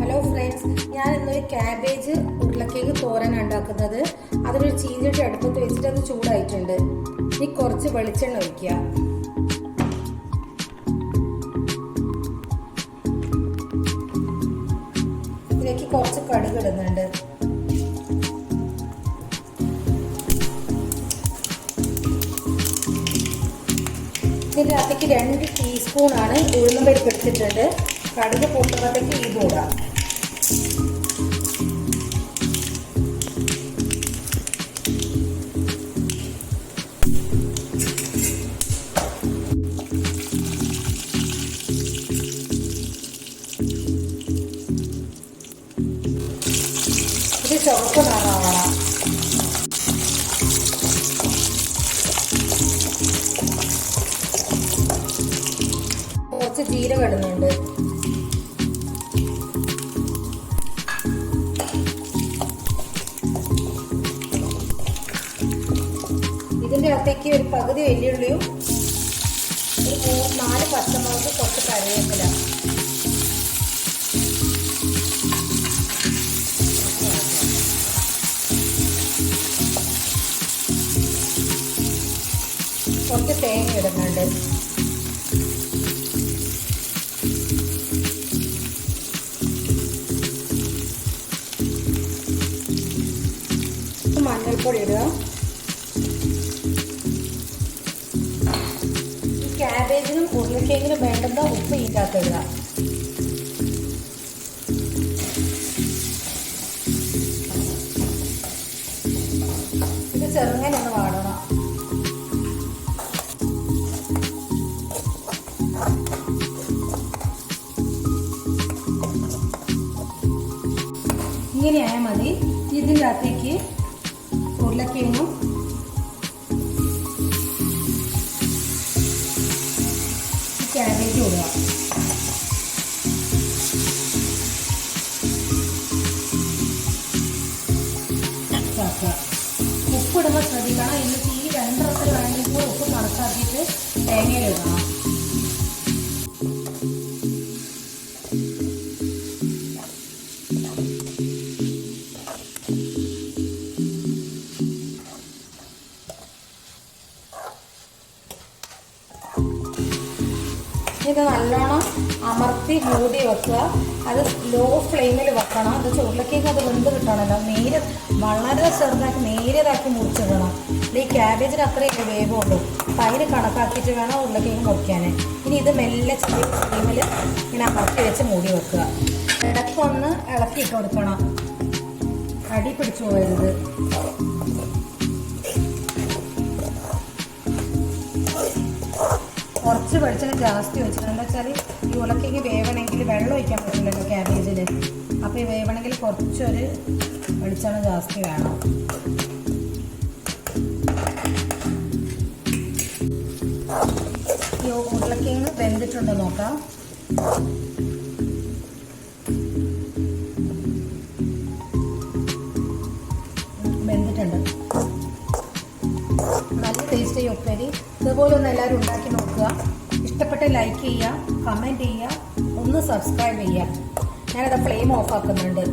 Hello friends, ഞാൻ ഇന്നൊരു cabbage ഉരുളക്കിഴങ്ങ് തോരൻ ഉണ്ടാക്കുന്നത്. അതിനൊരു ചീഞ്ചട്ടി അടുപ്പത്ത് വെച്ചിട്ട് അത് ചൂടായിട്ടുണ്ട്. ഇനി കുറച്ച് വെളിച്ചെണ്ണ ഒഴിക്കുക. ഇതിലേക്ക് കുറച്ച് കടുക് ഇടുന്നുണ്ട്. ഇതിൻ്റെ അകത്തേക്ക് 2 ടീസ്പൂണാണ് ഉഴുന്നുപരിപ്പ് എടുത്തിട്ടുണ്ട്. കടുക് പൊട്ടുമ്പോഴത്തേക്ക് ഇത് ഇടാം. ഇത് ചുവപ്പ് നിറമാവണം. കുറച്ച് ജീരകം ഇടുന്നുണ്ട്. ഇതിൻ്റെ അകത്തേക്ക് ഒരു പകുതി വെല്ലുള്ളിയും ഒരു 4 പച്ചമുളക്, കുറച്ച് കറിവേപ്പില. കുറച്ച് തേങ്ങ ഇടുന്നുണ്ട്. മഞ്ഞൾപ്പൊടി ഇടുക. ഈ ക്യാബേജിനും ഉരുളക്കിഴങ്ങിനും വേണ്ടുന്ന ഉപ്പ് ഇതിനകത്ത് ഇടുക. ഇത് ചെറുങ്ങനെ ഒന്ന് വാടണം. ഇങ്ങനെയായാൽ മതി. ഇതിൻ്റെ അകത്തേക്ക് ഉരുളക്കിഴങ്ങും ക്യാബേജ് ഇടുക. ഉപ്പിടുമ്പോൾ ശ്രദ്ധിക്കണം. ഇന്ന് തീ 2 വേണമെങ്കിൽ ഉപ്പ് കണക്കാക്കിയിട്ട് തേങ്ങയിലിടണം. ഇത് നല്ലോണം അമർത്തി മൂടി വെക്കുക. അത് ലോ ഫ്ലെയിമിൽ വെക്കണം. അത് ഉരുളക്കിഴങ്ങ് അത് വെന്ത് കിട്ടണമല്ലോ. വളരെ ചെറുതാക്കി നേരിയതാക്കി മുറിച്ചിടണം. ഈ ക്യാബേജിന് അത്രയും വേവുള്ളൂ. തൈര് കണക്കാക്കിയിട്ട് വേണം ഉരുളക്കിഴങ്ങ് മുറിക്കാൻ. ഇനി ഇത് മെല്ലെ ചെറിയ ഫ്ലെയിമിൽ ഇങ്ങനെ അമർത്തി വെച്ച് മൂടി വെക്കുക. ഇടയ്ക്കൊന്ന് ഇളക്കിയിട്ട് കൊടുക്കണം. അടി പിടിച്ചു പോകരുത്. കുറച്ച് വെളിച്ചെണ്ണ ജാസ്തി വെച്ചിട്ടുണ്ട്. എന്താ വെച്ചാൽ ഈ ഉരുളക്കിഴങ്ങ് വേവണമെങ്കിൽ വെള്ളം ഒഴിക്കാൻ പറ്റില്ലല്ലോ ക്യാബേജിൽ. അപ്പോൾ ഈ വേവണമെങ്കിൽ കുറച്ചൊരു വെളിച്ചെണ്ണ ജാസ്തി വേണം. ഈ ഉരുളക്കിഴങ്ങ് വെന്തിട്ടുണ്ട് നോക്കാം. വെന്തിട്ടുണ്ട്. നല്ല ടേസ്റ്റ് ഈ ഉപ്പേരി. ഇതുപോലെ ഒന്ന് എല്ലാവരും ഉണ്ടാക്കി നോക്കുക. ഇഷ്ടപ്പെട്ട് ലൈക്ക് ചെയ്യുക, കമൻറ്റ് ചെയ്യുക, ഒന്ന് സബ്സ്ക്രൈബ് ചെയ്യുക. ഞാനത് ഫ്ലെയിം ഓഫ് ആക്കുന്നുണ്ട്.